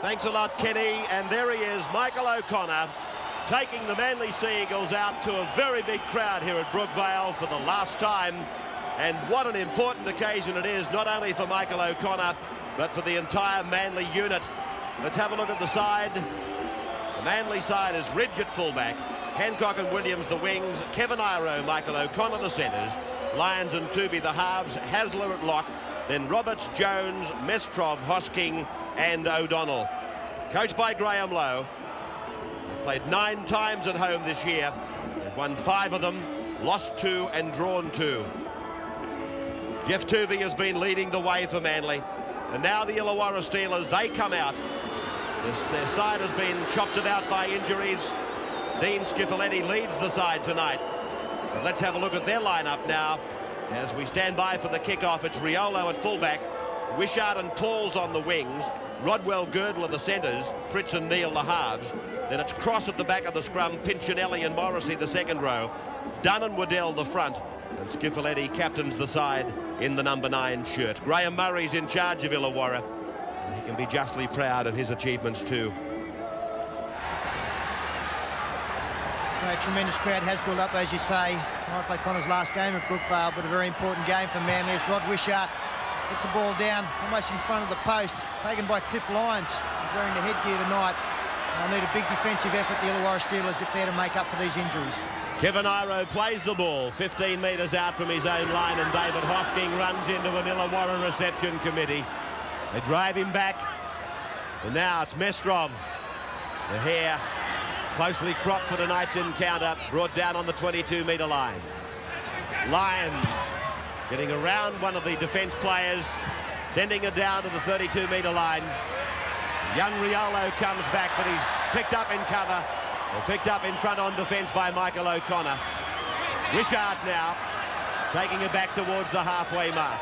Thanks a lot, Kenny. And there he is, Michael O'Connor, taking the Manly Sea Eagles out to a very big crowd here at Brookvale for the last time. And what an important occasion it is, not only for Michael O'Connor, but for the entire Manly unit. Let's have a look at the side. The Manly side is Ridge at fullback, Hancock and Williams the wings, Kevin Iro, Michael O'Connor the centres, Lyons and Tooby the halves, Hasler at lock, then Roberts, Jones, Mestrov, Hosking and O'Donnell. Coached by Graham Lowe. They played 9 times at home this year. They've won 5 of them, lost 2 and drawn 2. Jeff Tooby has been leading the way for Manly. And now the Illawarra Steelers, they come out. Their side has been chopped about by injuries. Dean Schifoletti leads the side tonight. But let's have a look at their lineup now. As we stand by for the kickoff, it's Riolo at fullback, Wishart and Pauls on the wings, Rodwell, Girdle are the centres, Fritz and Neal the halves. Then it's Cross at the back of the scrum, Pinchinelli and Morrissey the second row, Dunn and Waddell the front, and Schifoletti captains the side in the number 9 shirt. Graham Murray's in charge of Illawarra, and he can be justly proud of his achievements too. A tremendous crowd has built up, as you say. Michael O'Connor's last game at Brookvale, but a very important game for Manly as Rod Wishart gets the ball down almost in front of the post, taken by Cliff Lyons, wearing the headgear tonight. They'll need a big defensive effort, the Illawarra Steelers, if they're to make up for these injuries. Kevin Iro plays the ball 15 metres out from his own line, and David Hosking runs into an Illawarra reception committee. They drive him back, and now it's Mestrov. The hair closely cropped for tonight's encounter, brought down on the 22-metre line. Lyons getting around one of the defence players, sending it down to the 32-metre line. Young Riolo comes back, but he's picked up in cover, or picked up in front on defence by Michael O'Connor. Wishart now taking it back towards the halfway mark.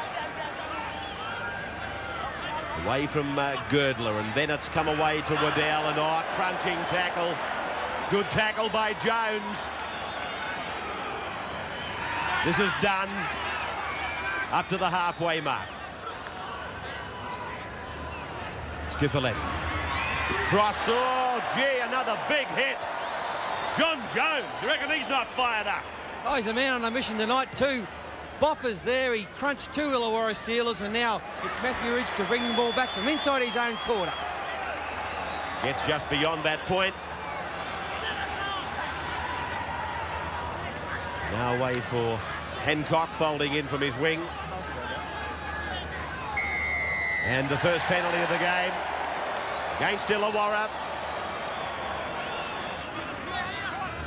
Away from Girdler, and then it's come away to Waddell, and crunching tackle. Good tackle by Jones. This is done up to the halfway mark. Schifoletti. Cross, oh gee, another big hit. John Jones, you reckon he's not fired up? Oh, he's a man on a mission tonight. 2 boppers there. He crunched 2 Illawarra Steelers, and now it's Matthew Ridge to bring the ball back from inside his own quarter. Gets just beyond that point. Now away for Hancock, folding in from his wing. And the first penalty of the game against Illawarra.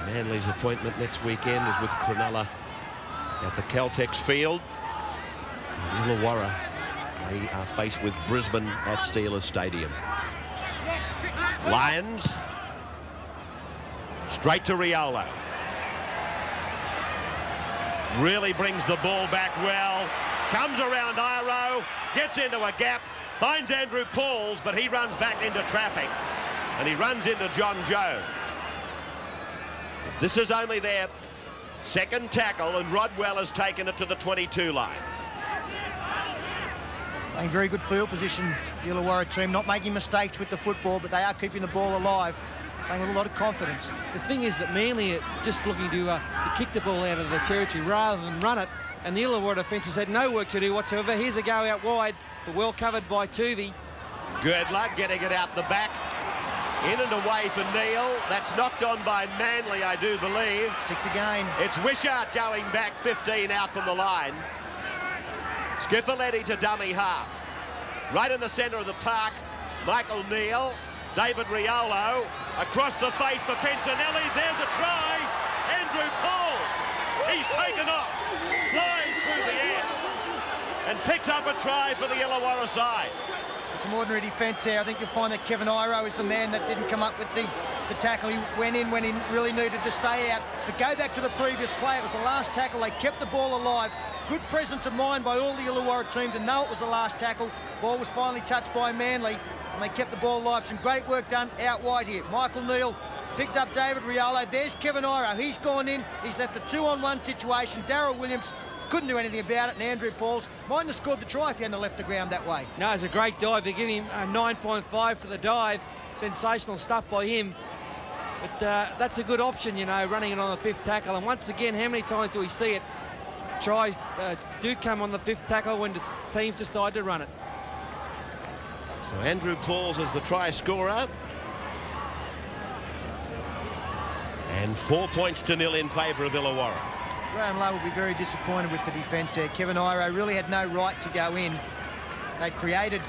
Manly's appointment next weekend is with Cronulla at the Caltex field. And Illawarra, they are faced with Brisbane at Steelers Stadium. Lyons, straight to Riolo. Really brings the ball back well. Comes around Iro, gets into a gap, finds Andrew Pauls, but he runs back into traffic. And he runs into John Jones. This is only their second tackle, and Rodwell has taken it to the 22 line. Playing very good field position, the Illawarra team, not making mistakes with the football, but they are keeping the ball alive, playing with a lot of confidence. The thing is that Manly are just looking to kick the ball out of the territory rather than run it, and the Illawarra defence has had no work to do whatsoever. Here's a go out wide, but well covered by Tooby. Girdler getting it out the back. In and away for Neal. That's knocked on by Manly, I do believe. 6 again. It's Wishart going back 15 out from the line. Schifoletti to dummy half. Right in the centre of the park, Michael Neal. David Riolo across the face for Pinchinelli. There's a try. Andrew Pauls. He's taken off. Flies through the air and picks up a try for the Illawarra side. Some ordinary defence there. I think you'll find that Kevin Iro is the man that didn't come up with the tackle. He went in when he really needed to stay out. But go back to the previous play. It was the last tackle. They kept the ball alive. Good presence of mind by all the Illawarra team to know it was the last tackle. Ball was finally touched by Manly, and they kept the ball alive. Some great work done out wide here. Michael Neal picked up David Riolo. There's Kevin Iro. He's gone in. He's left a 2-on-1 situation. Darryl Williams couldn't do anything about it, and Andrew Pauls mightn't have scored the try if he hadn't left the ground that way. No, it's a great dive. They give him a 9.5 for the dive. Sensational stuff by him. But that's a good option, you know, running it on the 5th tackle. And once again, how many times do we see it? Tries do come on the 5th tackle when the teams decide to run it. So Andrew Pauls is the try scorer. And 4 points to 0 in favour of Illawarra. Graham Lowe will be very disappointed with the defence there. Kevin Iro really had no right to go in. They created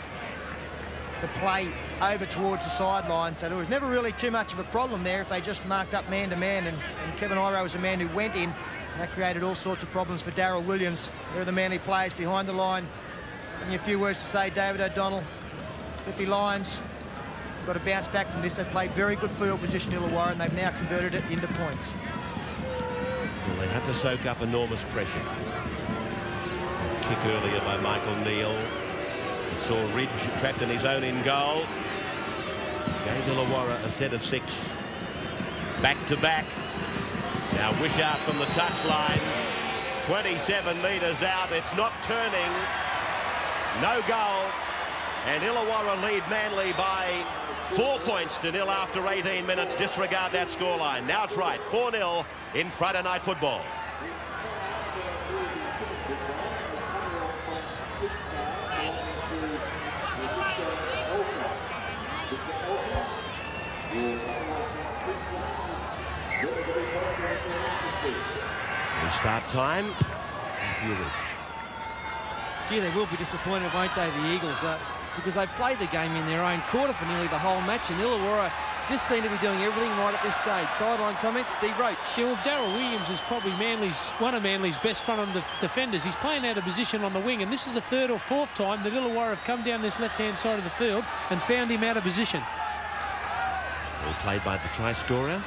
the play over towards the sideline, so there was never really too much of a problem there if they just marked up man-to-man, and Kevin Iro was a man who went in. That created all sorts of problems for Darryl Williams. There are the Manly players behind the line. And a few words to say, David O'Donnell, 50 Lions, got to bounce back from this. They played very good field position, Illawarra, and they've now converted it into points. Well, they had to soak up enormous pressure. A kick earlier by Michael Neal. We saw Ridge trapped in his own in goal. Gave Illawarra a set of 6. Back-to-back. Now Wishart from the touchline. 27 metres out. It's not turning. No goal. And Illawarra lead Manly by 4 points to 0 after 18 minutes. Disregard that scoreline. Now it's right. 4-0 in Friday night football. Restart time. Gee, they will be disappointed, won't they, the Eagles? Because they've played the game in their own quarter for nearly the whole match, and Illawarra just seem to be doing everything right at this stage. Sideline comments, Steve Roach. Yeah, well, Darryl Williams is probably one of Manly's best front-on defenders. He's playing out of position on the wing, and this is the 3rd or 4th time that Illawarra have come down this left-hand side of the field and found him out of position. All played by the try scorer.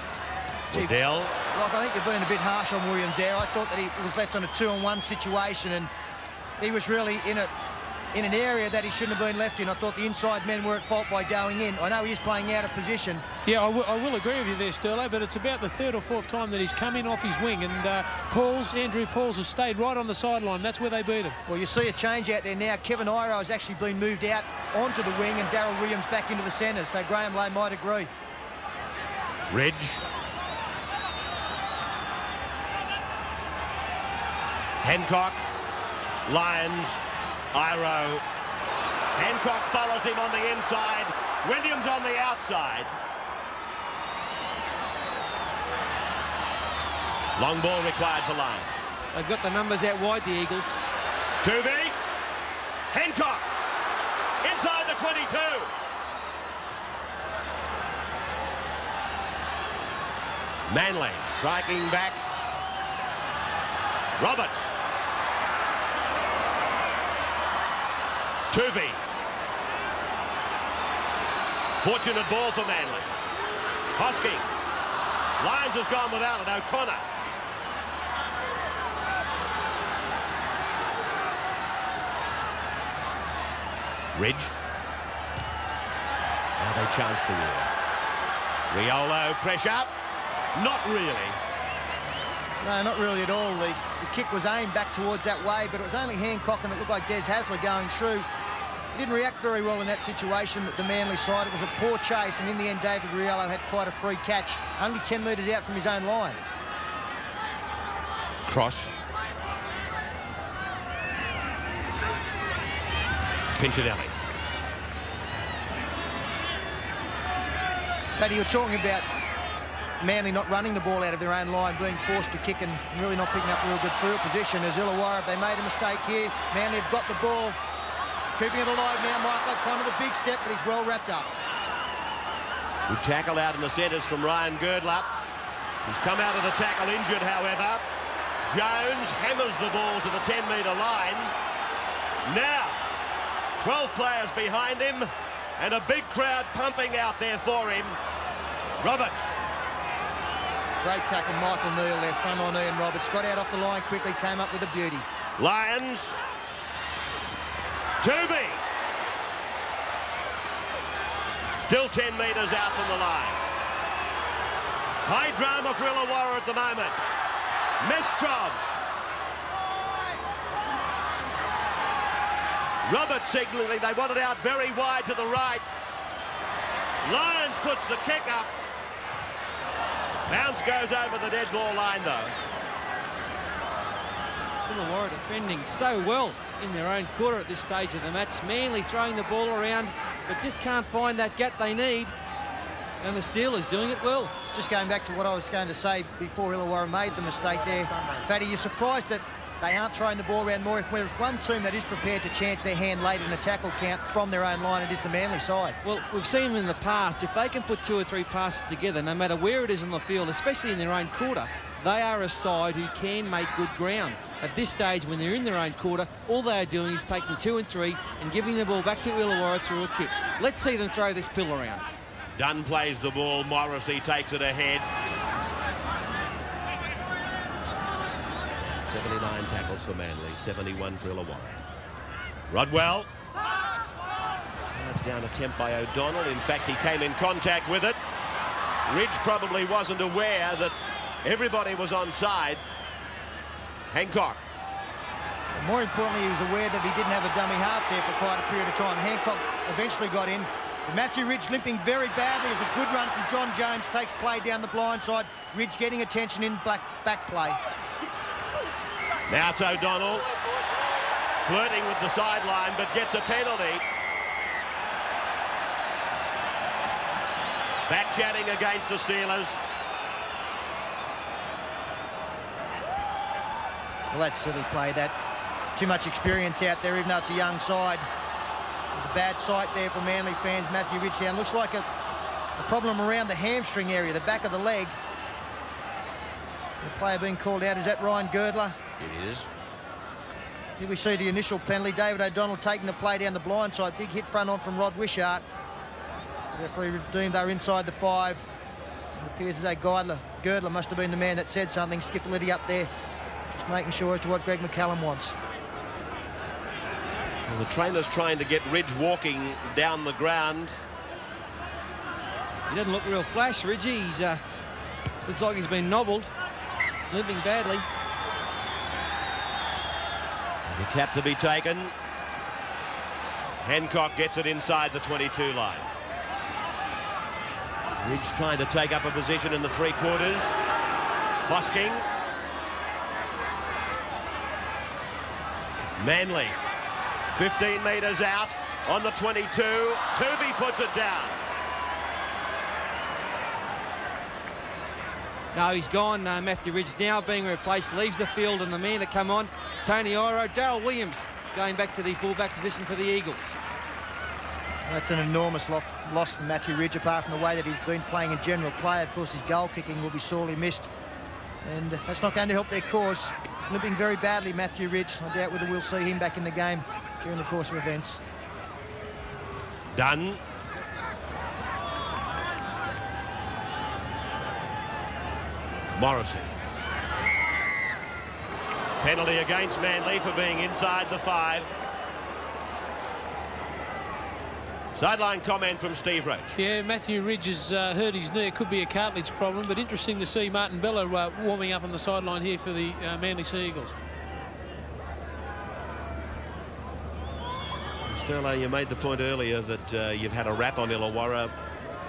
Waddell. Like, I think you're being a bit harsh on Williams there. I thought that he was left on a 2-on-1 situation, and he was really in an area that he shouldn't have been left in. I thought the inside men were at fault by going in. I know he is playing out of position. Yeah, I will agree with you there, Sterlo, but it's about the 3rd or 4th time that he's come in off his wing, and Andrew Pauls has stayed right on the sideline. That's where they beat him. Well, you see a change out there now. Kevin Iro has actually been moved out onto the wing, and Darryl Williams back into the centre, so Graham Lowe might agree. Ridge. Hancock. Lyons. Iro. Hancock follows him on the inside. Williams on the outside. Long ball required for Lyons. They've got the numbers out wide, the Eagles. Tuvey. Hancock. Inside the 22. Manly striking back. Roberts. Tuvey. Fortunate ball for Manly. Hosking. Lyons has gone without it. O'Connor. Ridge. Now they chance for war. Riolo, pressure. Not really. No, not really at all. The kick was aimed back towards that way, but it was only Hancock, and it looked like Des Hasler going through. He didn't react very well in that situation, the Manly side. It was a poor chase, and in the end, David Riolo had quite a free catch, only 10 metres out from his own line. Cross. Pinchinelli. Paddy, you were talking about Manly not running the ball out of their own line, being forced to kick and really not picking up real good field position. As Illawarra, they made a mistake here. Manly have got the ball. Keeping it alive now, Michael O'Connor, the big step, but he's well wrapped up. Good tackle out in the centres from Ryan Girdler. He's come out of the tackle injured, however. Jones hammers the ball to the 10-metre line. Now, 12 players behind him, and a big crowd pumping out there for him. Roberts. Great tackle, Michael Neal there, front on Ian Roberts. Got out off the line quickly, came up with a beauty. Lyons. Tuvey. Still 10 metres out from the line. High drama for Illawarra at the moment. Mestrom. Robert signalling they want it out very wide to the right. Lyons puts the kick up. Bounce goes over the dead ball line, though. Illawarra defending so well in their own quarter at this stage of the match. Manly throwing the ball around, but just can't find that gap they need. And the Steelers doing it well. Just going back to what I was going to say before Illawarra made the mistake there. Fatty, you're surprised that they aren't throwing the ball around more. If there's one team that is prepared to chance their hand late in a tackle count from their own line, it is the Manly side. Well, we've seen them in the past. If they can put 2 or 3 passes together, no matter where it is on the field, especially in their own quarter, they are a side who can make good ground. At this stage, when they're in their own quarter, all they are doing is taking 2 and 3 and giving the ball back to Illawarra through a kick. Let's see them throw this pill around. Dunn plays the ball. Morrissey takes it ahead. 79 tackles for Manly, 71 for Illawarra. Rodwell. Charge down attempt by O'Donnell. In fact, he came in contact with it. Ridge probably wasn't aware that everybody was onside. Hancock. More importantly, he was aware that he didn't have a dummy half there for quite a period of time. Hancock eventually got in. Matthew Ridge limping very badly as a good run from John Jones takes play down the blind side. Ridge getting attention in back play. Now it's O'Donnell flirting with the sideline, but gets a penalty. Back chatting against the Steelers. Well, that's silly play. That too much experience out there, even though it's a young side. There's a bad sight there for Manly fans. Matthew Ridge down. Looks like a problem around the hamstring area, the back of the leg. The player being called out, is that Ryan Girdler? It is. Here we see the initial penalty. David O'Donnell taking the play down the blind side. Big hit front on from Rod Wishart. The referee deemed they were inside the 5. It appears as though Girdler must have been the man that said something. Skiffletti up there, just making sure as to what Greg McCallum wants. Well, the trainer's trying to get Ridge walking down the ground. He doesn't look real flash, Ridgie. He's looks like he's been nobbled, limping badly. The tap to be taken. Hancock gets it inside the 22 line. Ridge trying to take up a position in the 3/4. Hosking. Manly. 15 metres out on the 22. Tuvey puts it down. No, he's gone. Matthew Ridge now being replaced, leaves the field, and the man to come on, Tony Iro. Darryl Williams going back to the fullback position for the Eagles. That's an enormous loss from Matthew Ridge, apart from the way that he's been playing in general play. Of course, his goal kicking will be sorely missed, and that's not going to help their cause. Limping very badly, Matthew Ridge. I doubt whether we'll see him back in the game during the course of events. Dunn. Morrissey. Penalty against Manly for being inside the 5. Sideline comment from Steve Roach. Yeah, Matthew Ridge has hurt his knee. It could be a cartilage problem, but interesting to see Martin Bella warming up on the sideline here for the Manly Sea Eagles. Sterlo, you made the point earlier that you've had a rap on Illawarra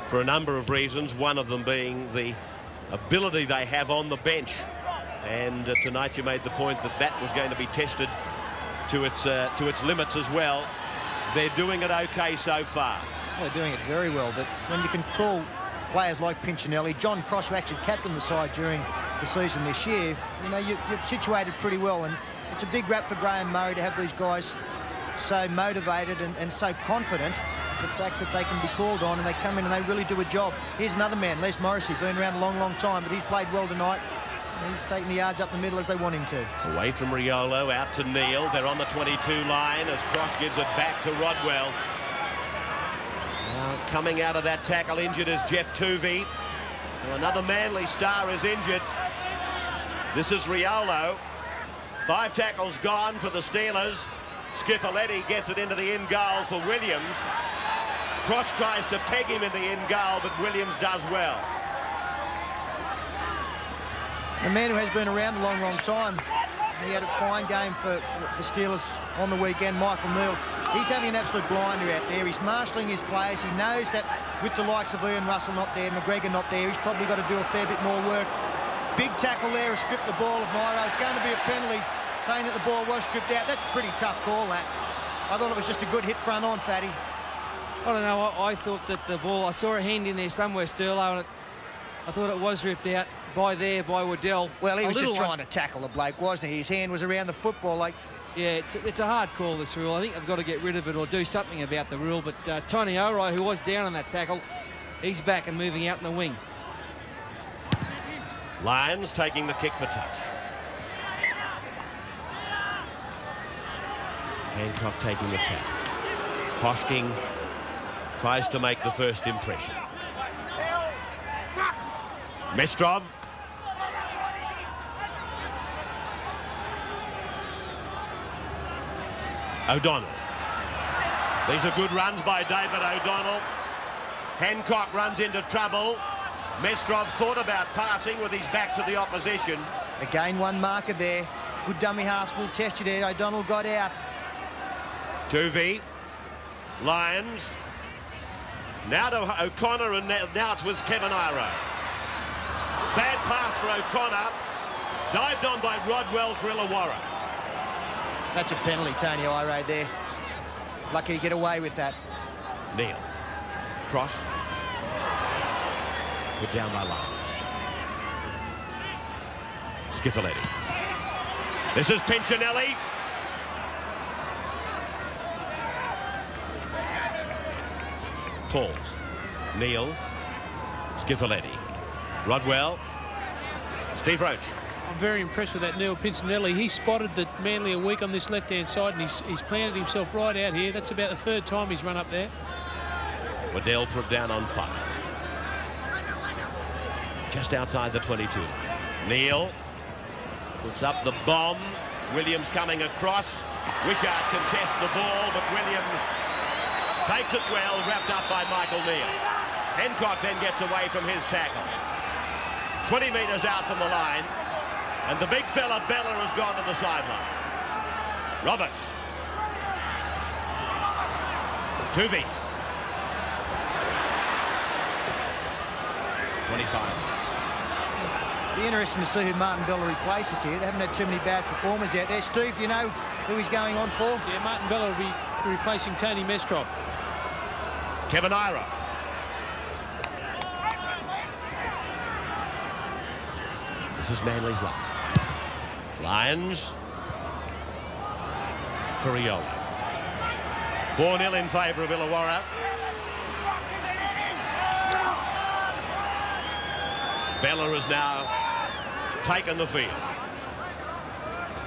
for a number of reasons, one of them being the ability they have on the bench. And tonight you made the point that that was going to be tested to its limits as well. They're doing it okay so far. Well, they're doing it very well, but when you can call players like Pinchinelli, John Cross, who actually captained the side during the season this year, you know, you're situated pretty well, and it's a big rap for Graham Murray to have these guys so motivated and so confident. The fact that they can be called on and they come in and they really do a job. Here's another man, Les Morrissey, been around a long time, but he's played well tonight. He's taking the yards up the middle as they want him to. Away from Riolo, out to Neal. They're on the 22 line as Cross gives it back to Rodwell. Now, coming out of that tackle injured is Jeff Tuvey. So another Manly star is injured. This is Riolo. 5 tackles gone for the Steelers. Skiffletti gets it into the in goal for Williams. Cross tries to peg him in the in goal, but Williams does well. A man who has been around a long time. He had a fine game for the Steelers on the weekend. Michael Neal He's having an absolute blinder out there. He's marshalling his players. He knows that with the likes of Ian Russell not there, McGregor not there, he's probably got to do a fair bit more work. Big tackle there has stripped the ball of Myro. It's going to be a penalty, saying that the ball was stripped out. That's a pretty tough call, that. I thought it was just a good hit front on, Fatty. I don't know. I thought that the ball, I saw a hand in there somewhere, Sterlo, and I thought it was ripped out by Waddell. Well, he was just trying to tackle the bloke, wasn't he? His hand was around the football. Like, yeah, it's a hard call, this rule. I think they've got to get rid of it or do something about the rule. But Tony O'Reilly, who was down on that tackle, he's back and moving out in the wing. Lions taking the kick for touch. Hancock taking the tap. Hosking tries to make the first impression. Mestrov. O'Donnell. These are good runs by David O'Donnell. Hancock runs into trouble. Mestrov thought about passing with his back to the opposition. Again, one marker there. Good dummy half will test you there. O'Donnell got out. Tuvey. Lions. Now to O'Connor, and now it's with Kevin Iro. Bad pass for O'Connor. Dived on by Rodwell for Illawarra. That's a penalty, Tony Iro there. Lucky to get away with that. Neal. Cross. Put down by Lions. Schiffoletti. This is Pinchinelli. Falls. Neal. Schiffoletti. Rodwell. Steve Roach. I'm very impressed with that Neil Pincinelli. He spotted that Manly are weak on this left-hand side, and he's planted himself right out here. That's about the third time he's run up there. Waddell put down on 5. Just outside the 22. Neal puts up the bomb. Williams coming across. Wishart contests the ball, but Williams takes it well, wrapped up by Michael Neal. Hancock then gets away from his tackle. 20 metres out from the line, and the big fella Bella has gone to the sideline. Roberts. Tuvey. 25. Be interesting to see who Martin Bella replaces here. They haven't had too many bad performers out there. Steve, do you know who he's going on for? Yeah, Martin Bella will be replacing Tony Mestrov. Kevin Iro. This is Manly's last. Lions. Ferriola. 4-0 in favour of Illawarra. Bella has now taken the field.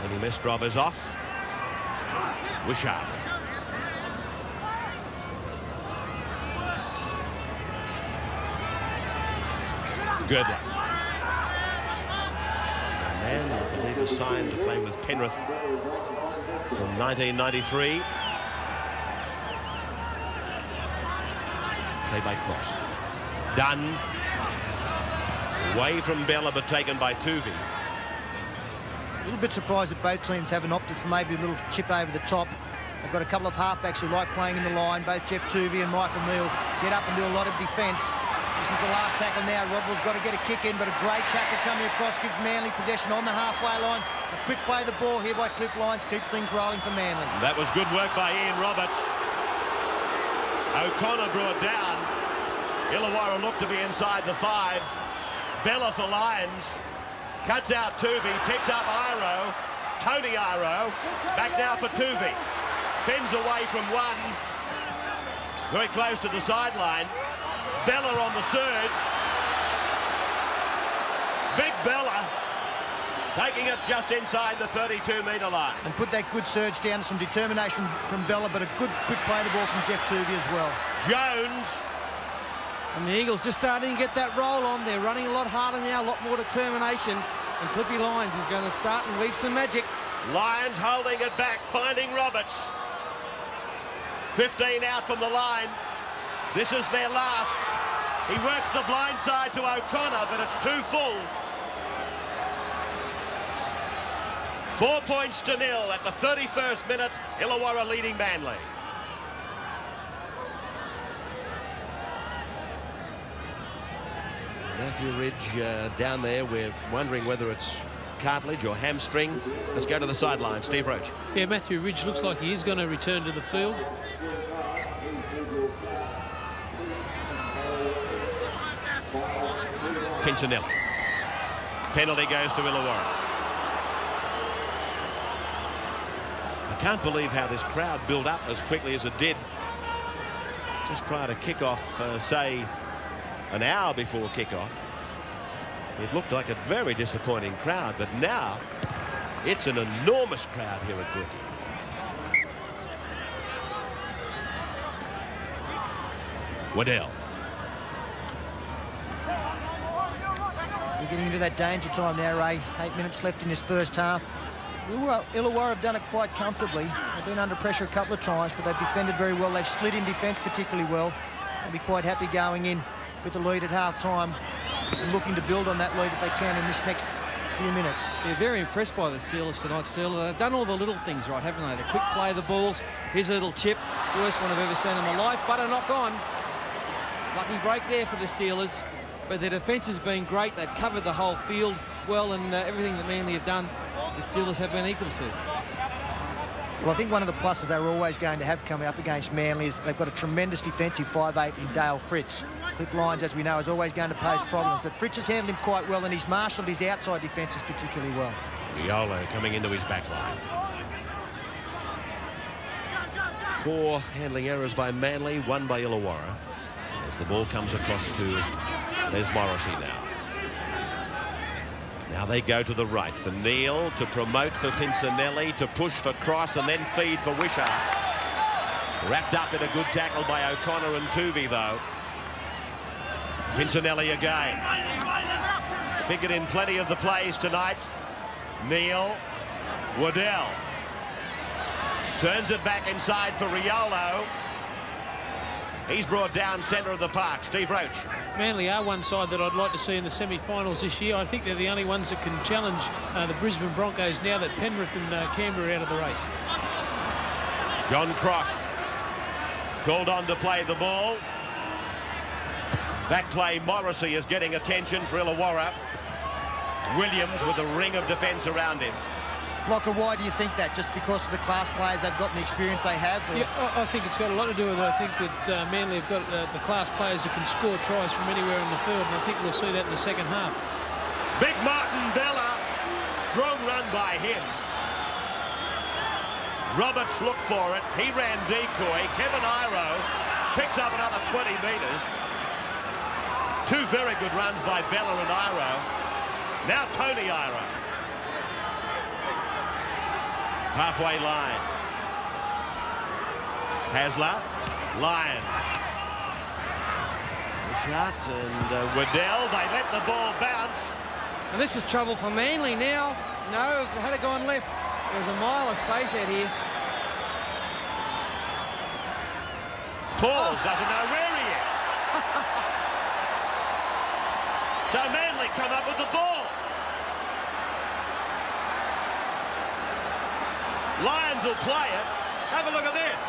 Tony Mestrov is off. Wishart. Girdler. A man, I believe, was signed to play with Penrith from 1993. Play by Cross. Dunn. Away from Bella, but taken by Tuvey. A little bit surprised that both teams haven't opted for maybe a little chip over the top. They've got a couple of halfbacks who like playing in the line. Both Jeff Tuvey and Michael Neal get up and do a lot of defence. This is the last tackle now. Rodwell's got to get a kick in, but a great tackle coming across gives Manly possession on the halfway line. A quick play the ball here by Cliff Lyons keeps things rolling for Manly. That was good work by Ian Roberts. O'Connor brought down. Illawarra looked to be inside the 5. Bella for Lions. Cuts out Tuvey, picks up Iro. Tony Iro. Back now for Tuvey. Fends away from one. Very close to the sideline. Bella on the surge. Big Bella taking it just inside the 32-metre line. And put that good surge down, some determination from Bella, but a good quick play the ball from Jeff Tuvey as well. Jones. And the Eagles just starting to get that roll on. They're running a lot harder now, a lot more determination. And Clippy Lyons is going to start and weave some magic. Lions holding it back, finding Roberts. 15 out from the line. This is their last. He works the blind side to O'Connor, but it's too full. 4 points to 0 at the 31st minute. Illawarra leading Manly. Matthew Ridge down there. We're wondering whether it's cartilage or hamstring. Let's go to the sideline. Steve Roach. Yeah, Matthew Ridge looks like he is going to return to the field. Pincinelli. Penalty goes to Illawarra. I can't believe how this crowd built up as quickly as it did just prior to kick-off, say an hour before kick-off. It looked like a very disappointing crowd, but now it's an enormous crowd here at Brookie. Waddell. You're getting into that danger time now, Ray. 8 minutes left in this first half. Illawarra have done it quite comfortably. They've been under pressure a couple of times, but they've defended very well. They've slid in defence particularly well. They'll be quite happy going in with the lead at half-time and looking to build on that lead if they can in this next few minutes. They're very impressed by the Steelers tonight, Steelers. They've done all the little things right, haven't they? The quick play of the balls. Here's a little chip. Worst one I've ever seen in my life, but a knock on. Lucky break there for the Steelers. But their defence has been great. They've covered the whole field well, and everything that Manly have done, the Steelers have been equal to. Well, I think one of the pluses they were always going to have coming up against Manly is they've got a tremendous defensive 5'8" in Dale Fritz. Cliff Lyons, as we know, is always going to pose problems, but Fritz has handled him quite well, and he's marshalled his outside defences particularly well. Riolo coming into his back line. 4 handling errors by Manly, 1 by Illawarra. As the ball comes across to Les Morrissey now. Now they go to the right for Neal, to promote for Pincinelli, to push for Cross, and then feed for Wishart. Wrapped up in a good tackle by O'Connor and Tuvey, though. Pincinelli again. Figured in plenty of the plays tonight. Neal. Waddell. Turns it back inside for Riolo. He's brought down centre of the park. Steve Roach. Manly are one side that I'd like to see in the semi-finals this year. I think they're the only ones that can challenge the Brisbane Broncos now that Penrith and Canberra are out of the race. John Cross called on to play the ball. Back play, Morrissey is getting attention for Illawarra. Williams with a ring of defence around him. Locker, why do you think that? Just because of the class players they've got and the experience they have? Or? Yeah, I think it's got a lot to do with it. I think that Manly have got the class players that can score tries from anywhere on the field, and I think we'll see that in the second half. Big Martin Bella, strong run by him. Roberts looked for it. He ran decoy. Kevin Iro picks up another 20 metres. 2 very good runs by Bella and Iro. Now Tony Iro. Halfway line. Hasler. Lyons. Shots and Waddell. They let the ball bounce. And this is trouble for Manly now. No, had it gone left, there's a mile of space out here. Pauls doesn't know where he is. So Manly come up with the ball. Lyons will play it. Have a look at this.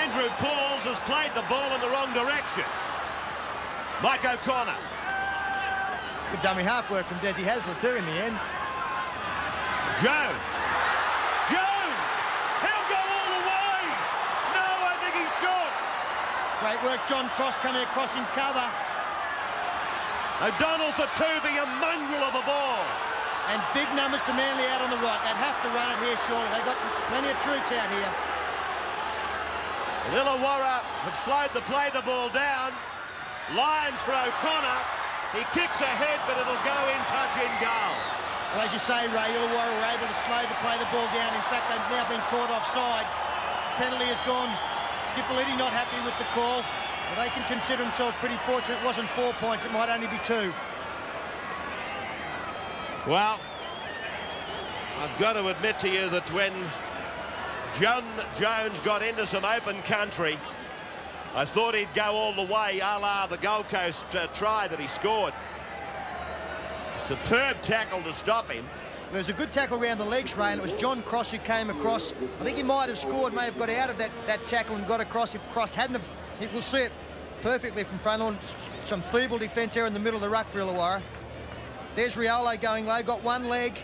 Andrew Pauls has played the ball in the wrong direction. Mike O'Connor. Good dummy half work from Desi Hasler too in the end. Jones. Jones! He'll go all the way! No, I think he's short. Great work, John Cross coming across in cover. O'Donnell for Tuvey, a mongrel of a ball. And big numbers to Manly out on the right. They'd have to run it here, surely. They've got plenty of troops out here. And Illawarra have slowed the play the ball down. Lyons for O'Connor. He kicks ahead, but it'll go in touch in goal. Well, as you say, Ray, Illawarra were able to slow the play the ball down. In fact, they've now been caught offside. The penalty has gone. Skippoliti not happy with the call. But they can consider themselves pretty fortunate. It wasn't 4 points. It might only be 2. Well, I've got to admit to you that when John Jones got into some open country, I thought he'd go all the way, a la the Gold Coast try that he scored. Superb tackle to stop him. There was a good tackle around the legs, Ray, and it was John Cross who came across. I think he might have scored, may have got out of that tackle and got across. If Cross hadn't have, we'll see it. perfectly from front on. Some feeble defence there in the middle of the ruck for Illawarra. There's Riolo going low, got one leg.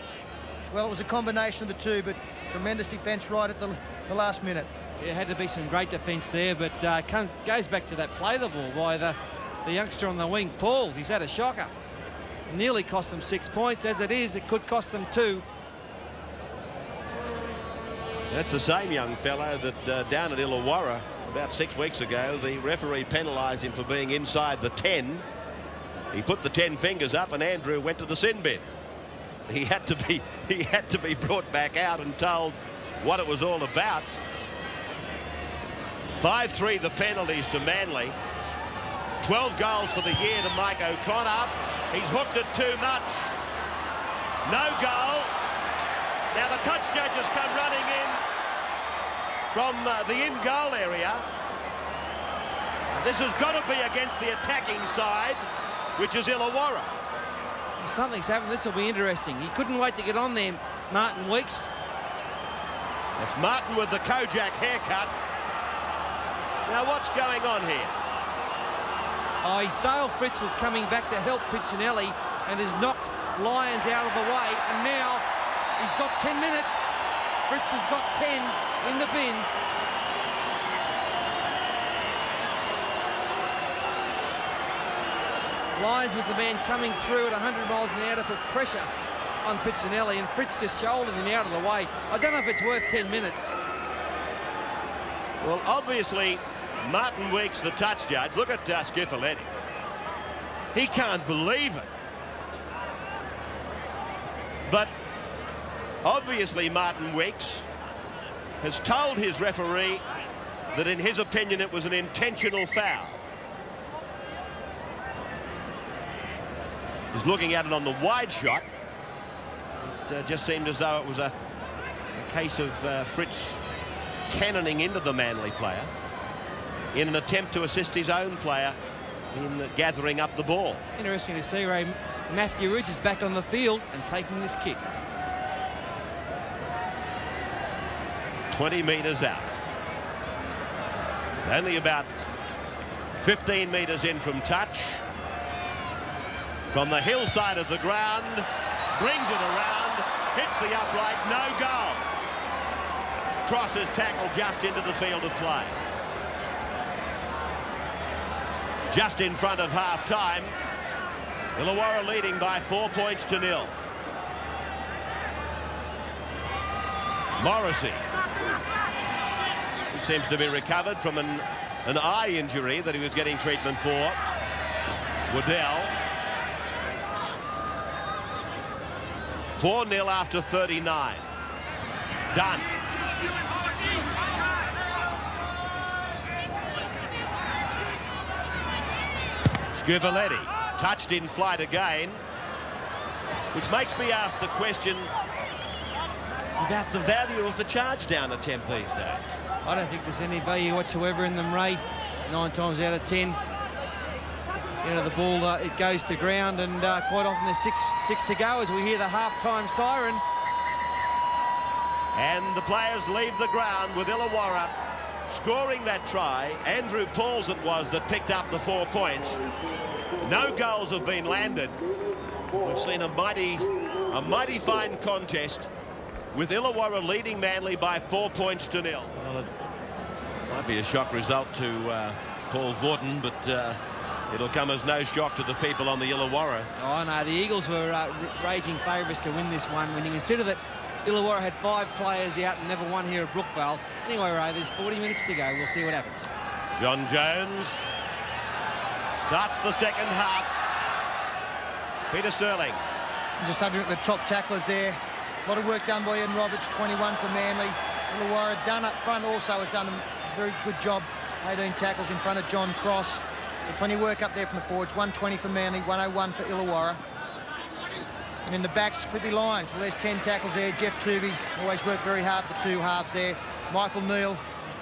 Well, it was a combination of the two, but tremendous defence right at the last minute. Yeah, had to be some great defence there, but goes back to that play the ball by the youngster on the wing, Pauls. He's had a shocker. Nearly cost them 6 points. As it is, it could cost them 2. That's the same young fellow that down at Illawarra about 6 weeks ago, the referee penalised him for being inside the 10. He put the 10 fingers up and Andrew went to the sin bin. He had to be brought back out and told what it was all about. 5-3 the penalties to Manly. 12 goals for the year to Mike O'Connor. He's hooked it too much. No goal. Now the touch judges come running in from the in-goal area. This has got to be against the attacking side, which is Illawarra. Something's happened. This will be interesting. He couldn't wait to get on there, Martin Weeks. That's Martin with the Kojak haircut. Now what's going on here? Oh, his Dale Fritz was coming back to help Piccinelli and has knocked Lyons out of the way, and now he's got 10 minutes. Fritz has got 10 in the bin. Lyons was the man coming through at 100 miles an hour to put pressure on Piccinelli, and Fritz just shouldered him out of the way. I don't know if it's worth 10 minutes. Well, obviously, Martin Weeks, the touch judge, look at Skiffaletti. He can't believe it. But obviously Martin Weeks has told his referee that in his opinion it was an intentional foul. He's looking at it on the wide shot. It just seemed as though it was a case of Fritz cannoning into the Manly player in an attempt to assist his own player in gathering up the ball. Interesting to see, Ray. Matthew Ridge is back on the field and taking this kick. 20 metres out. Only about 15 metres in from touch. From the hillside of the ground, brings it around, hits the upright, no goal. Crosses tackle just into the field of play. Just in front of half-time, Illawarra leading by 4 points to 0. Morrissey, who seems to be recovered from an eye injury that he was getting treatment for. Waddell. 4-0 after 39. Done. Skiffaletti touched in flight again, which makes me ask the question about the value of the charge down attempt these days. I don't think there's any value whatsoever in them, Ray. 9 times out of 10. The ball, it goes to ground, and quite often there's six to go as we hear the half-time siren. And the players leave the ground with Illawarra scoring that try. Andrew Pauls it was that picked up the 4 points. No goals have been landed. We've seen a mighty fine contest with Illawarra leading Manly by 4 points to 0. Well, it might be a shock result to Paul Gordon, but it'll come as no shock to the people on the Illawarra. Oh no, the Eagles were raging favourites to win this one. When you consider that Illawarra had 5 players out and never won here at Brookvale. Anyway, Ray, there's 40 minutes to go. We'll see what happens. John Jones starts the second half. Peter Sterling. Just having at the top tacklers there. A lot of work done by Ian Roberts, 21 for Manly. Illawarra done up front also has done a very good job. 18 tackles in front of John Cross. So plenty of work up there from the forwards. 120 for Manly, 101 for Illawarra. And in the backs, Cliffy Lyons. Well, there's 10 tackles there. Jeff Tooby always worked very hard, the two halves there. Michael Neal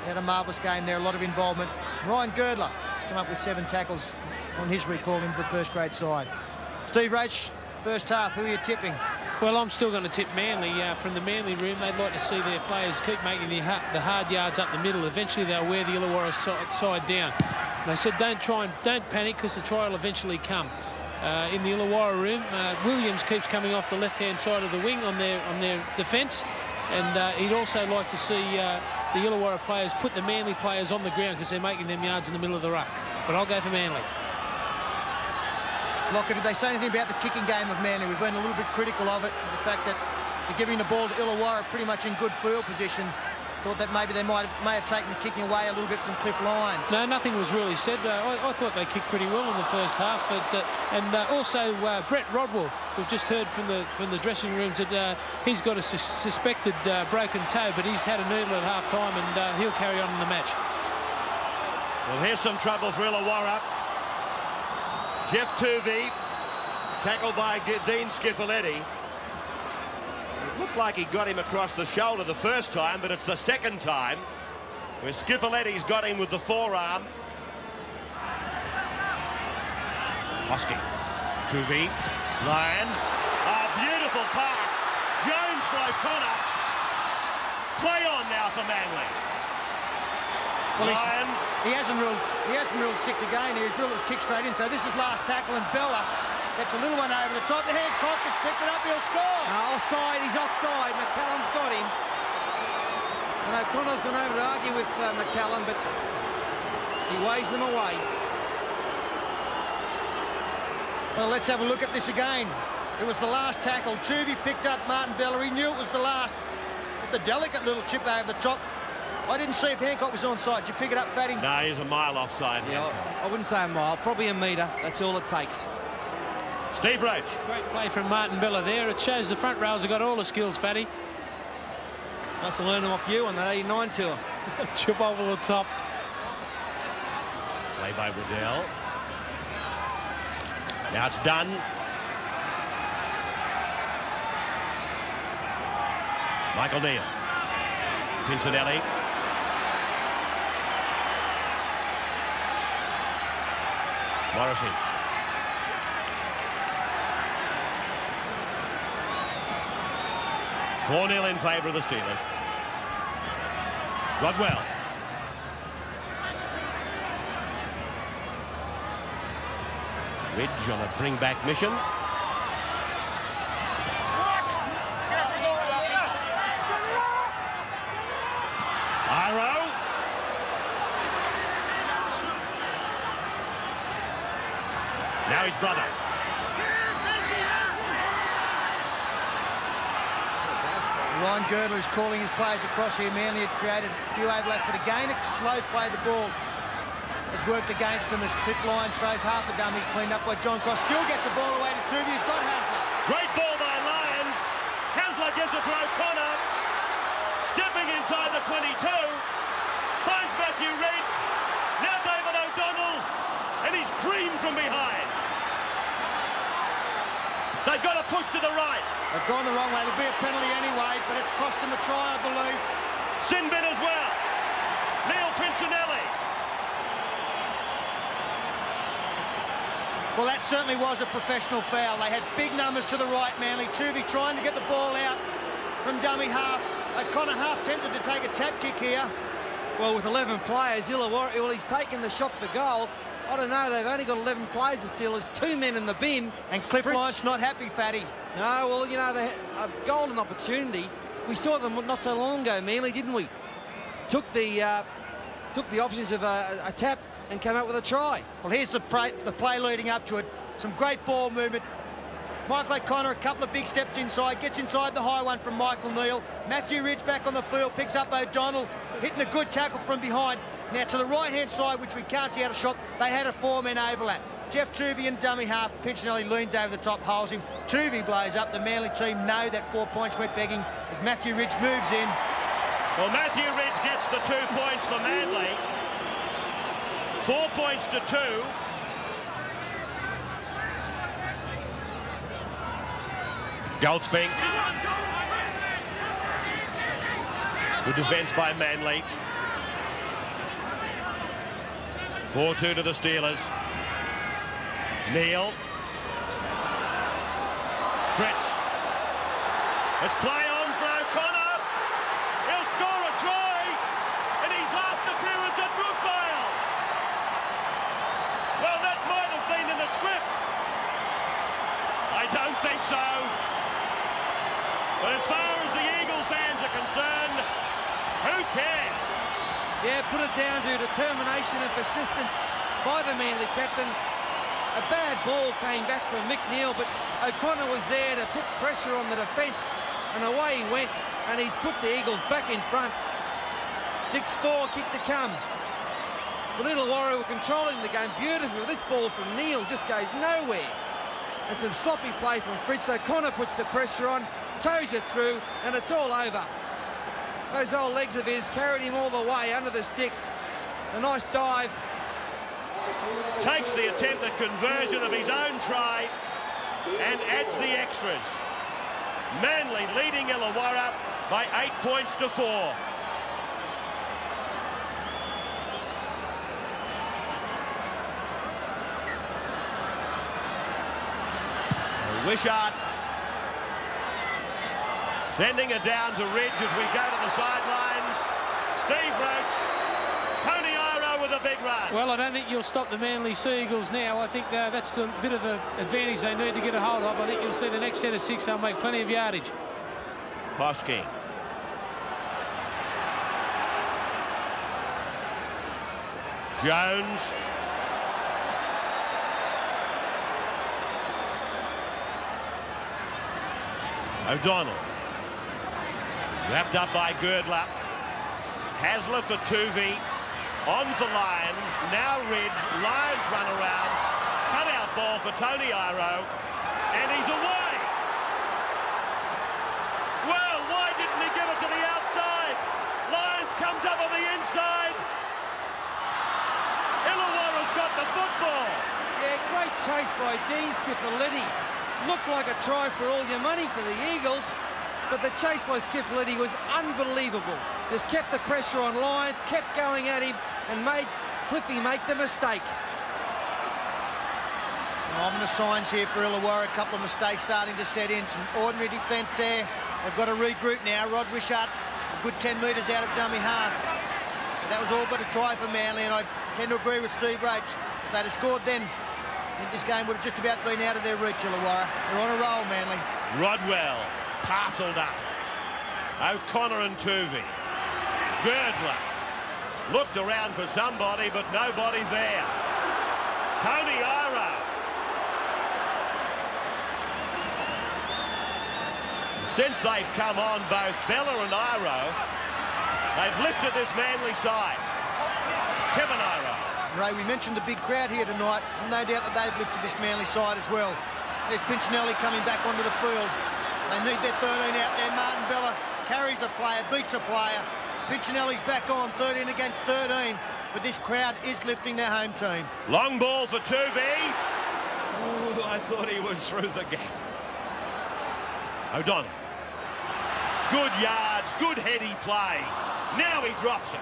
had a marvellous game there, a lot of involvement. Ryan Girdler has come up with 7 tackles on his recall into the first grade side. Steve Roach, first half, who are you tipping? Well, I'm still going to tip Manly. From the Manly room, they'd like to see their players keep making the hard yards up the middle. Eventually, they'll wear the Illawarra side down. They said don't panic because the try will eventually come. In the Illawarra room, Williams keeps coming off the left-hand side of the wing on their defence, and he'd also like to see the Illawarra players put the Manly players on the ground because they're making them yards in the middle of the ruck. But I'll go for Manly. Locker, did they say anything about the kicking game of Manly? We've been a little bit critical of it, the fact that they're giving the ball to Illawarra pretty much in good field position. Thought that maybe they may have taken the kicking away a little bit from Cliff Lyons. No, nothing was really said. I thought they kicked pretty well in the first half, but also Brett Rodwell, we've just heard from the dressing rooms that he's got a suspected broken toe, but he's had a needle at half time, and he'll carry on in the match. Well, here's some trouble for Illawarra. Jeff Tuvey, tackled by Dean Schifoletti. It looked like he got him across the shoulder the first time, but it's the second time where Schifoletti's got him with the forearm. Hosking. Tuvey. Lyons. Oh, beautiful pass. Jones for O'Connor. Play on now for Manly. Well, Lyons. He hasn't ruled 6 again. He's ruled his kick straight in. So this is last tackle, and Bella gets a little one over the top. The Hancock has picked it up. He'll score. Offside. He's offside. McCallum's got him. And O'Connor's gone over to argue with McCallum, but he waves them away. Well, let's have a look at this again. It was the last tackle. Tuvey picked up Martin Bella. He knew it was the last. With the delicate little chip over the top. I didn't see if Hancock was onside. Did you pick it up, Fatty? No, he's a mile offside. Yeah, I wouldn't say a mile, probably a metre. That's all it takes. Steve Roach. Great play from Martin Bella there. It shows the front rows have got all the skills, Fatty. Must have learned them off you on that 89 tour. Chip over the top. Play by Waddell. Now it's done. Michael Neal. Pincinelli. Morrissey. Four 4-0 in favour of the Steelers. Rodwell. Ridge on a bring-back mission. Iro. Now his brother. Ryan Girdler is calling his players across here. Manly had created a few overlaps, but again, a slow play. The ball has worked against them as Cliff Lyons throws half the dummies cleaned up by John Cross. Still gets the ball away to Tuvey. He's got Hasler. Great ball by Lyons. Hasler gives it to O'Connor. Stepping inside the 22. Finds Matthew Ridge. Now David O'Donnell. And he's creamed from behind. They've got to push to the right. They've gone the wrong way. It'll be a penalty anyway, but it's cost them a try, I believe. Sinbin as well. Neil Pincinelli. Well, that certainly was a professional foul. They had big numbers to the right, Manly. Tuvey trying to get the ball out from dummy half. O'Connor half tempted to take a tap kick here. Well, with 11 players, Illawarra, well, he's taken the shot for goal. I don't know, they've only got 11 players to steal. There's 2 men in the bin. And Cliff Lyons not happy, Fatty. No, well, you know, they had a golden opportunity. We saw them not so long ago, Manly, didn't we? Took the options of a tap and came out with a try. Well, here's the play leading up to it. Some great ball movement. Michael O'Connor, a couple of big steps inside, gets inside the high one from Michael Neal. Matthew Ridge back on the field, picks up O'Donnell, hitting a good tackle from behind. Now to the right-hand side, which we can't see out of shot, they had a 4-man overlap. Jeff Tuvey in dummy half. Pincinelli leans over the top, holds him. Tuvey blows up. The Manly team know that 4 points went begging as Matthew Ridge moves in. Well, Matthew Ridge gets the 2 points for Manly. 4 points to 2. Goldspink. Good defence by Manly. 4-2 to the Steelers. Neal. Fritz. Let's play on for O'Connor. He'll score a try in his last appearance at Brookvale. so. But as far as the Eagle fans are concerned, who cares? Yeah, put it down to determination and persistence by the Manly captain. A bad ball came back from Mick Neal, but O'Connor was there to put pressure on the defence, and away he went, and he's put the Eagles back in front. 6-4 kick to come. The Illawarra were controlling the game beautifully. This ball from Neal just goes nowhere. And some sloppy play from Fritz. O'Connor puts the pressure on, toes it through, and it's all over. Those old legs of his carried him all the way under the sticks. A nice dive. Takes the attempt at conversion of his own try and adds the extras. Manly leading Illawarra by 8 points to 4. Wishart sending it down to Ridge as we go to the sidelines. Steve Roach, Tony Iro with a big run. Well, I don't think you'll stop the Manly Seagulls now. I think that's a bit of an advantage they need to get a hold of. I think you'll see the next set of 6, they'll make plenty of yardage. Hosking. Jones. O'Donnell. Wrapped up by Girdler. Hasler for Tuvey. On for Lyons. Now Ridge. Lyons run around. Cut out ball for Tony Iro. And he's away. Well, why didn't he give it to the outside? Lyons comes up on the inside. Illawarra's got the football. Yeah, great chase by Dean Skipperletti. Looked like a try for all your money for the Eagles, but the chase by Skipperletti was unbelievable. Just kept the pressure on Lyons, kept going at him, and made Cliffy make the mistake. Ominous signs here for Illawarra. A couple of mistakes starting to set in. Some ordinary defence there. They've got to regroup now. Rod Wishart, a good 10 metres out of dummy half. That was all but a try for Manly, and I tend to agree with Steve Roach. If they'd have scored then, I think this game would have just about been out of their reach, Illawarra. They're on a roll, Manly. Rodwell, parcelled up. O'Connor and Tuvey. Girdler looked around for somebody, but nobody there. Tony Iro. Since they've come on, both Bella and Iro, they've lifted this Manly side. Kevin Iro. Ray, we mentioned the big crowd here tonight. No doubt that they've lifted this Manly side as well. There's Pinchinelli coming back onto the field. They need their 13 out there. Martin Bella carries a player, beats a player. Pinchinelli's back on, 13 against 13. But this crowd is lifting their home team. Long ball for Tuvey. Ooh, I thought he was through the gate. O'Donnell. Good yards, good heady play. Now he drops it.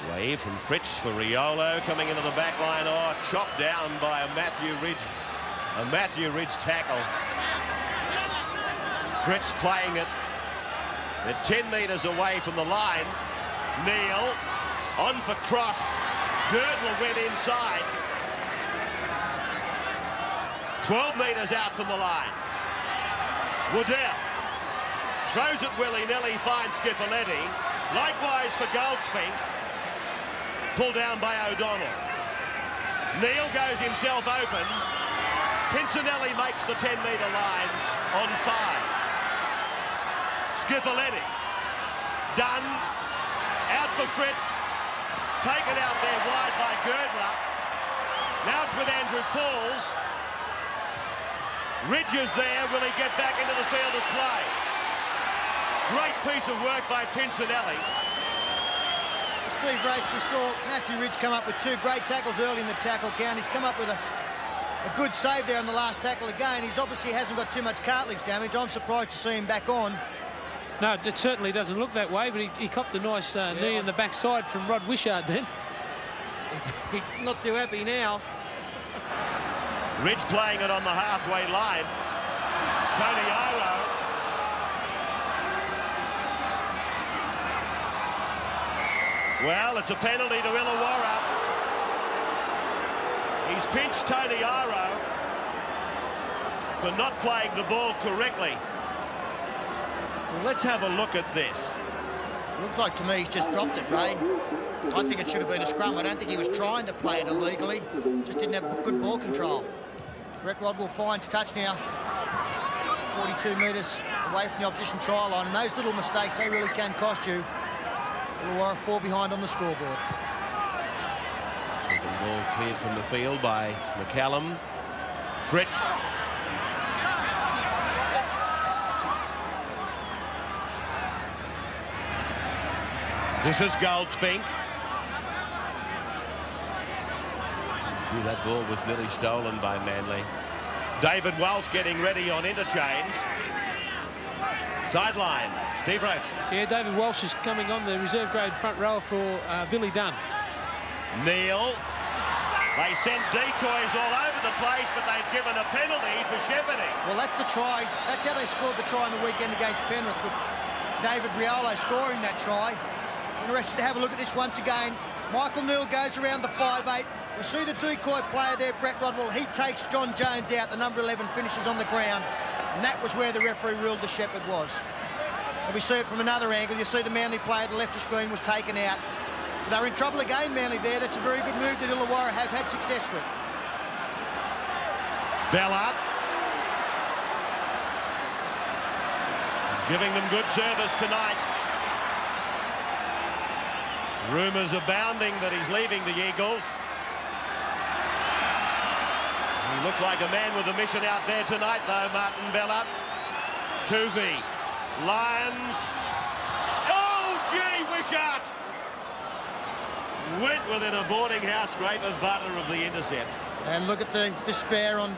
Away from Fritz for Riolo, coming into the back line. Oh, chopped down by a Matthew Ridge tackle. Fritz playing it. They're 10 metres away from the line. Neal on for cross. Girdler went inside. 12 metres out from the line. Waddell throws it willy-nilly, finds Skipperletti. Likewise for Goldspink. Pulled down by O'Donnell. Neal goes himself open. Pinchinelli makes the 10-metre line on 5. Skipperletti. Done. Out for Fritz. Taken out there wide by Girdler. Now it's with Andrew Pauls. Ridge is there. Will he get back into the field of play? Great piece of work by Pinchinelli. Steve Roach, we saw Matthew Ridge come up with 2 great tackles early in the tackle count. He's come up with a good save there on the last tackle again. He's obviously hasn't got too much cartilage damage. I'm surprised to see him back on. No, it certainly doesn't look that way, but he copped a nice knee in the backside from Rod Wishart then. He's not too happy now. Ridge playing it on the halfway line. Tony Iro. Well, it's a penalty to Illawarra. He's pinched Tony Iro. for not playing the ball correctly. Well, let's have a look at this. Looks like to me he's just dropped it, Ray. I think it should have been a scrum. I don't think he was trying to play it illegally. Just didn't have good ball control. Brett Rodwell finds touch now. 42 metres away from the opposition try line. And those little mistakes, they really can cost you. Illawarra 4 behind on the scoreboard. Second ball cleared from the field by McCallum. Fritz. This is Goldspink. Gee, that ball was nearly stolen by Manly. David Welsh getting ready on interchange. Sideline, Steve Roach. Yeah, David Welsh is coming on the reserve grade front row for Billy Dunn. Neil. They sent decoys all over the place, but they've given a penalty for shepherding. Well, that's the try. That's how they scored the try on the weekend against Penrith, with David Riolo scoring that try. Interested to have a look at this once again. Michael Neal goes around the 5'8". We see the decoy player there, Brett Rodwell. He takes John Jones out. The number 11 finishes on the ground. And that was where the referee ruled the shepherd was. And we see it from another angle. You see the Manly player, the left of screen, was taken out. But they're in trouble again, Manly there. That's a very good move that Illawarra have had success with. Bella. Giving them good service tonight. Rumours abounding that he's leaving the Eagles. He looks like a man with a mission out there tonight, though, Martin Bella. Tuvey. Lions. Oh, gee, Wishart! Went within a boarding house scrape of butter of the intercept. And look at the despair on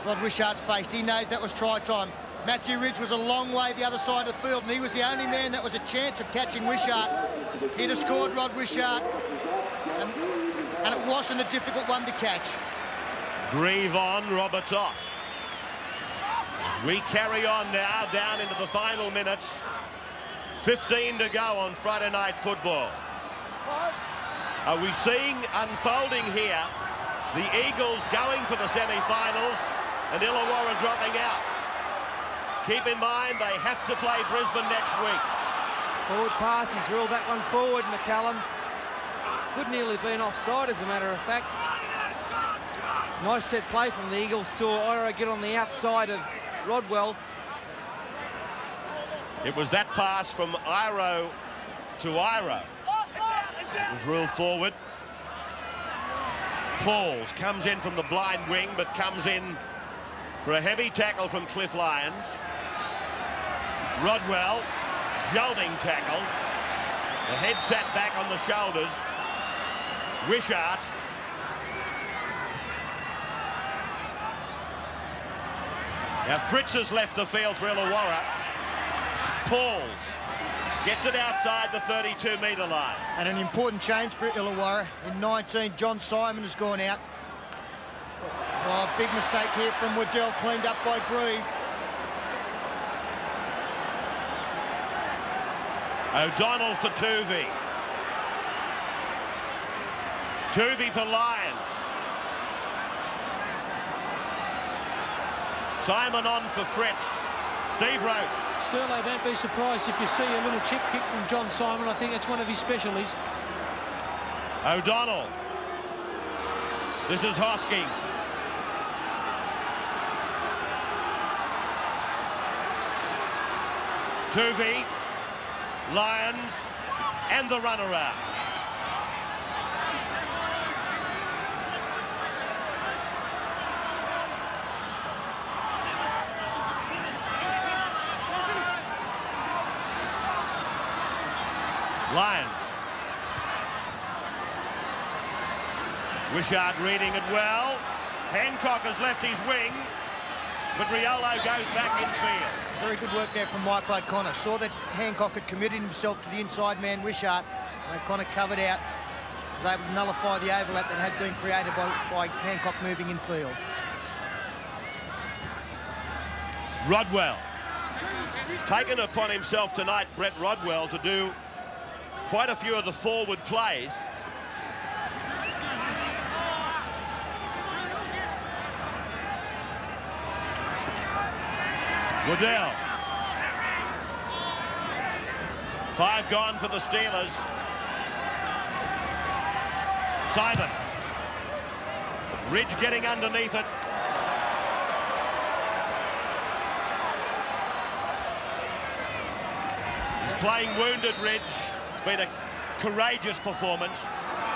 Rod Wishart's face. He knows that was try time. Matthew Ridge was a long way the other side of the field, and he was the only man that was a chance of catching Wishart. He'd have scored Rod Wishart, and it wasn't a difficult one to catch. Grieve on, Roberts off. We carry on now, down into the final minutes. 15 to go on Friday night football. Are we seeing unfolding here the Eagles going for the semi-finals and Illawarra dropping out? Keep in mind they have to play Brisbane next week. Forward pass, he's ruled that one forward, McCallum. Could nearly been offside, as a matter of fact. Nice set play from the Eagles. Saw Iro get on the outside of Rodwell. It was that pass from Iro to Iro. It was ruled forward. Pauls comes in from the blind wing, but comes in for a heavy tackle from Cliff Lyons. Rodwell, jolting tackle. The head sat back on the shoulders. Wishart. Now Fritz has left the field for Illawarra. Pauls gets it outside the 32-metre line. And an important change for Illawarra. In 19, John Simon has gone out. Oh, big mistake here from Waddell, cleaned up by Grieve. O'Donnell for Tuvey. Tuvey for Lyons. Simon on for Fritz. Steve Roach. Sterlo, don't be surprised if you see a little chip kick from John Simon. I think that's one of his specialties. O'Donnell. This is Hosking. Tuvey, Lyons, and the runaround. Lyons. Wishart reading it well. Hancock has left his wing, but Riolo goes back in field. Very good work there from Michael O'Connor. Saw that Hancock had committed himself to the inside man, Wishart. O'Connor covered out, was able to nullify the overlap that had been created by Hancock moving in field. Rodwell. He's taken upon himself tonight, Brett Rodwell, to do quite a few of the forward plays. Liddell. 5 gone for the Steelers. Simon. Ridge getting underneath it. He's playing wounded, Ridge. It's been a courageous performance.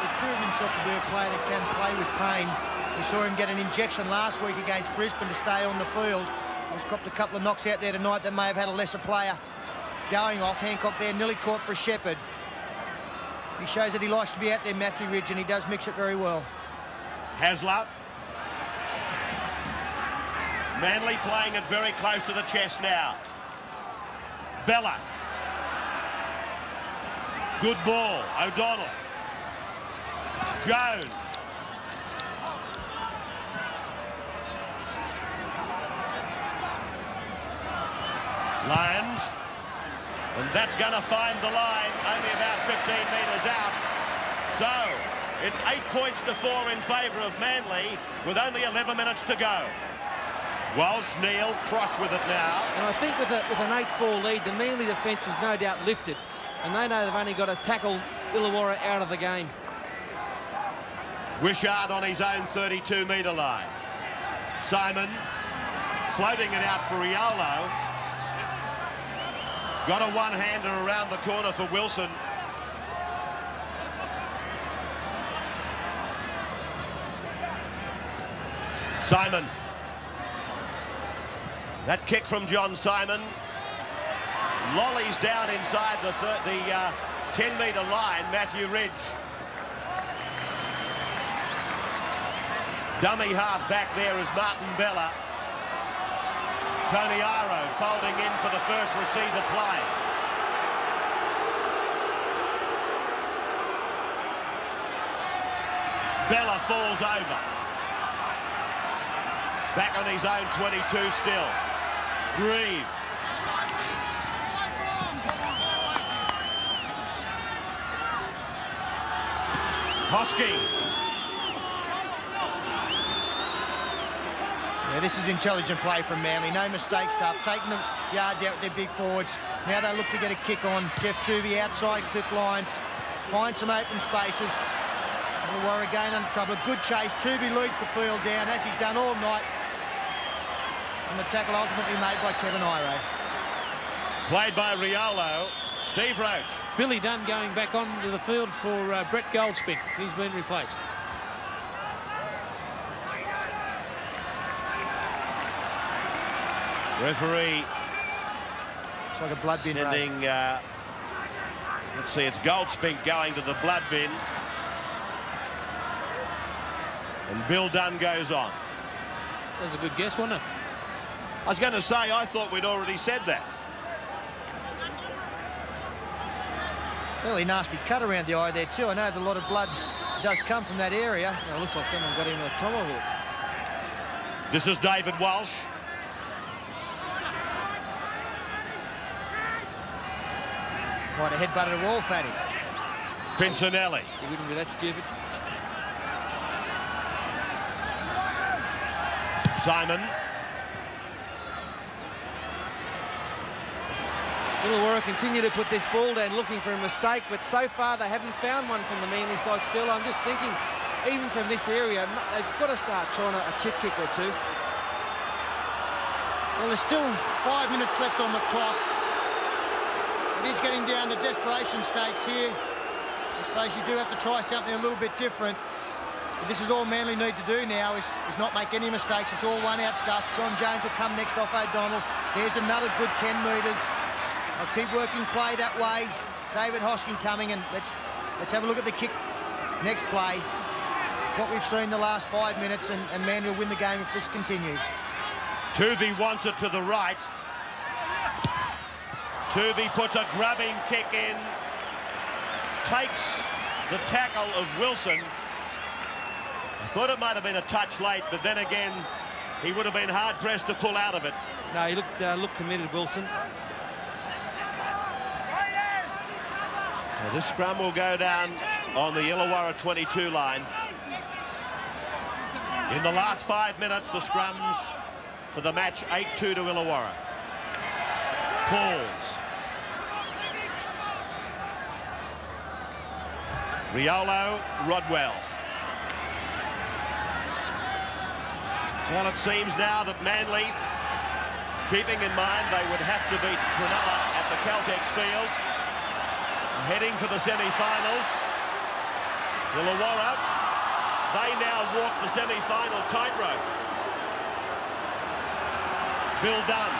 He's proven himself to be a player that can play with pain. We saw him get an injection last week against Brisbane to stay on the field. He's copped a couple of knocks out there tonight that may have had a lesser player going off. Hancock there nearly caught for Shepherd. He shows that he likes to be out there, Matthew Ridge, and he does mix it very well. Hasler. Manly playing it very close to the chest now. Bella. Good ball. O'Donnell. Jones. Lyons. And that's going to find the line, only about 15 metres out. So, it's 8 points to 4 in favour of Manly, with only 11 minutes to go. Walsh, Neal, cross with it now. And I think with an 8-4 lead, the Manly defence is no doubt lifted. And they know they've only got to tackle Illawarra out of the game. Wishart on his own 32-metre line. Simon floating it out for Riolo. Got a one-hander around the corner for Wilson. Simon. That kick from John Simon. Lollies down inside the 10-metre line, Matthew Ridge. Dummy half back there is Martin Bella. Tony Aro folding in for the first receiver play. Bella falls over. Back on his own 22 still. Grieve. Hosking. Yeah, this is intelligent play from Manly. No mistake stuff. Taking the yards out with their big forwards. Now they look to get a kick on. Jeff Tuvey outside clip lines. Find some open spaces. Illawarra again under trouble. A good chase. Tuvey leads the field down, as he's done all night. And the tackle ultimately made by Kevin Iro. Played by Riolo. Steve Roach. Billy Dunn going back onto the field for Brett Goldspin. He's been replaced. Referee. It's like a blood bin. Sending, let's see, it's Goldspink going to the blood bin. And Bill Dunn goes on. That was a good guess, wasn't it? I was going to say, I thought we'd already said that. Fairly nasty cut around the eye there too. I know that a lot of blood does come from that area. It looks like someone got him with a tomahawk. This is David Walsh. Might have headbutted a wall, Fatty. Pincinelli. He wouldn't be that stupid. Simon. Illawarra continue to put this ball down looking for a mistake, but so far they haven't found one from the Manly side still. I'm just thinking, even from this area, they've got to start trying a chip kick or two. Well, there's still 5 minutes left on the clock. It is getting down to desperation stakes here. I suppose you do have to try something a little bit different. But this is all Manly need to do now is not make any mistakes. It's all one-out stuff. John Jones will come next off O'Donnell. There's another good 10 metres. I'll keep working play that way. David Hosking coming, and let's have a look at the kick next play. It's what we've seen the last 5 minutes, and Manly will win the game if this continues. Tuvey wants it to the right. Tuvey puts a grubbing kick in. Takes the tackle of Wilson. I thought it might have been a touch late, but then again, he would have been hard-pressed to pull out of it. No, he looked committed, Wilson. So this scrum will go down on the Illawarra 22 line. In the last 5 minutes, the scrums for the match 8-2 to Illawarra. Pulls. Riolo, Rodwell. Well, it seems now that Manly, keeping in mind they would have to beat Cronulla at the Caltex field, heading for the semi-finals. Illawarra, they now walk the semi-final tightrope. Bill Dunn.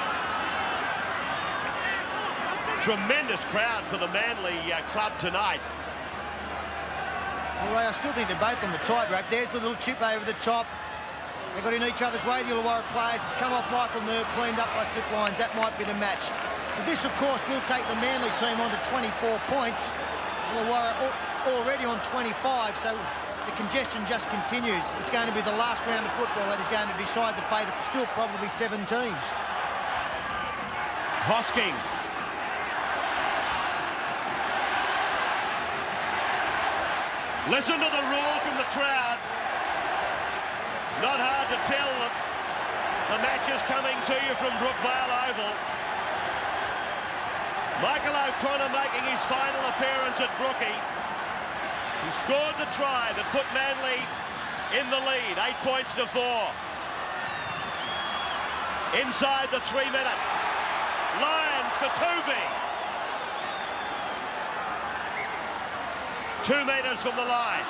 Tremendous crowd for the Manly club tonight. Well, Ray, I still think they're both on the tightrope. There's the little chip over the top. They got in each other's way, the Illawarra players. It's come off Michael Moore, cleaned up by clip lines. That might be the match. But this, of course, will take the Manly team on to 24 points. Illawarra already on 25, so the congestion just continues. It's going to be the last round of football that is going to decide the fate of still probably 7 teams. Hosking. Listen to the roar from the crowd. Not hard to tell that the match is coming to you from Brookvale Oval. Michael O'Connor making his final appearance at Brookie. He scored the try that put Manly in the lead, 8 points to 4. Inside the 3 minutes. Lions for Tuvey. 2 metres from the line.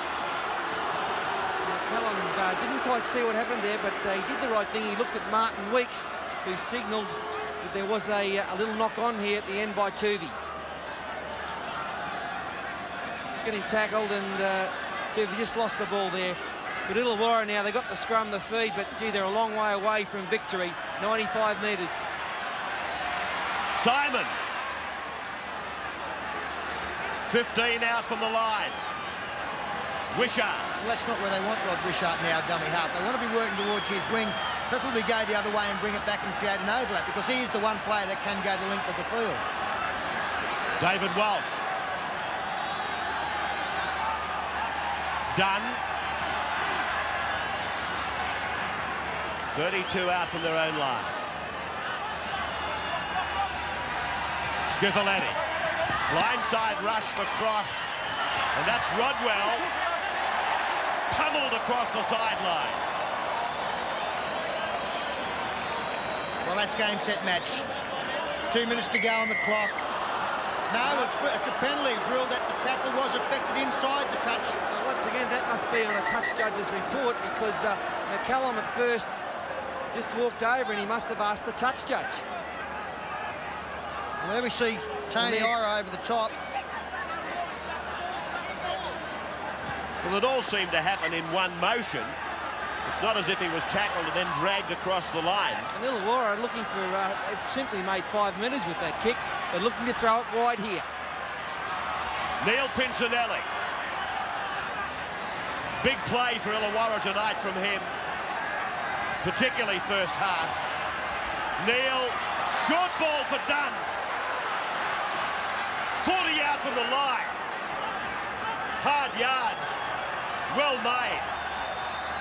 Callum didn't quite see what happened there, but he did the right thing. He looked at Martin Weeks, who signalled that there was a little knock on here at the end by Tuvey. He's getting tackled, and Tuvey just lost the ball there. But Illawarra now, they got the scrum, the feed, but gee, they're a long way away from victory. 95 metres. Simon. 15 out from the line. Wishart. Well, that's not where they want Rod Wishart now, dummy half. They want to be working towards his wing, preferably go the other way and bring it back and create an overlap, because he is the one player that can go the length of the field. David Walsh. Dunn. 32 out from their own line. Schiavoletti. Blindside rush for Cross, and that's Rodwell. Pummeled across the sideline. Well, that's game, set, match. 2 minutes to go on the clock. No, it's a penalty. Ruled that the tackle was affected inside the touch. Well, once again, that must be on the touch judge's report, because McCallum at first just walked over and he must have asked the touch judge. Well, there we see Tony Iro over the top. Well, it all seemed to happen in one motion. It's not as if he was tackled and then dragged across the line. And Illawarra looking for, they've simply made 5 metres with that kick. They're looking to throw it wide here. Neil Pincinelli. Big play for Illawarra tonight from him, particularly first half. Neil, short ball for Dunn. 40 out from the line. Hard yards. Well made.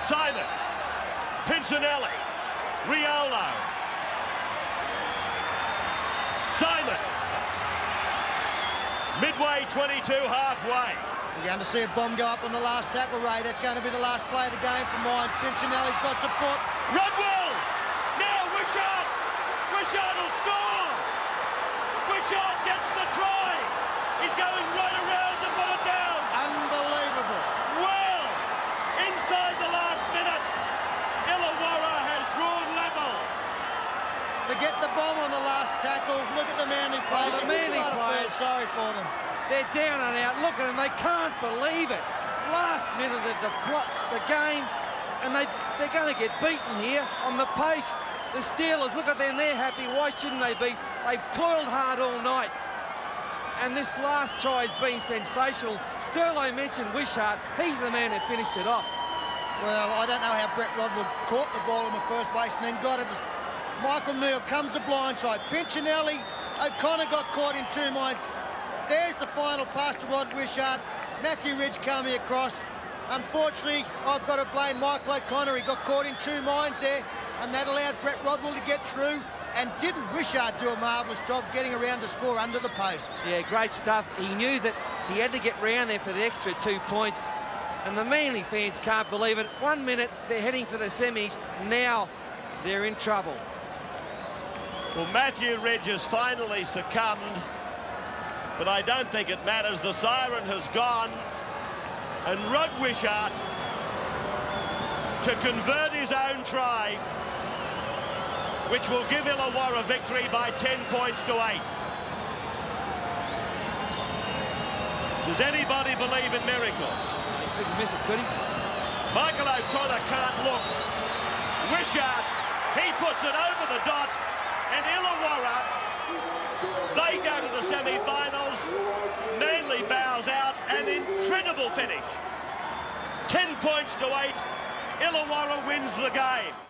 Simon. Pincinelli. Riolo. Simon. Midway 22, halfway. We're going to see a bomb go up on the last tackle, Ray. That's going to be the last play of the game for mine. Pincinelli's got support. Rodwell. Now Wishart. Wishart will score. Wishart gets the try. He's going right around to put it down. Unbelievable. Well, inside the last minute, Illawarra has drawn level. Forget the bomb on the last tackle. Look at the Manly players. The Manly players, sorry for them. they're down and out. Look at them. They can't believe it. Last minute of the game, and they're going to get beaten here on the pace. The Steelers, look at them. They're happy. Why shouldn't they be? They've toiled hard all night. And this last try has been sensational. Sterlo mentioned Wishart. He's the man who finished it off. Well, I don't know how Brett Rodwell caught the ball in the first place and then got it. Michael Neal comes the blindside. Pincinelli, O'Connor got caught in 2 minds. There's the final pass to Rod Wishart. Matthew Ridge coming across. Unfortunately, I've got to blame Michael O'Connor. He got caught in 2 minds there, and that allowed Brett Rodwell to get through and didn't Wishart do a marvellous job getting around to score under the posts. Yeah, great stuff. He knew that he had to get round there for the extra 2 points, and the Manly fans can't believe it. 1 minute, they're heading for the semis. Now they're in trouble. Well, Matthew Ridge has finally succumbed, but I don't think it matters. The siren has gone, and Rod Wishart, to convert his own try, which will give Illawarra victory by 10 points to 8. Does anybody believe in miracles? He couldn't miss it, could he? Michael O'Connor can't look. Wishart, he puts it over the dot, and Illawarra, they go to the semi-finals. Manly bows out, an incredible finish. 10 points to 8. Illawarra wins the game.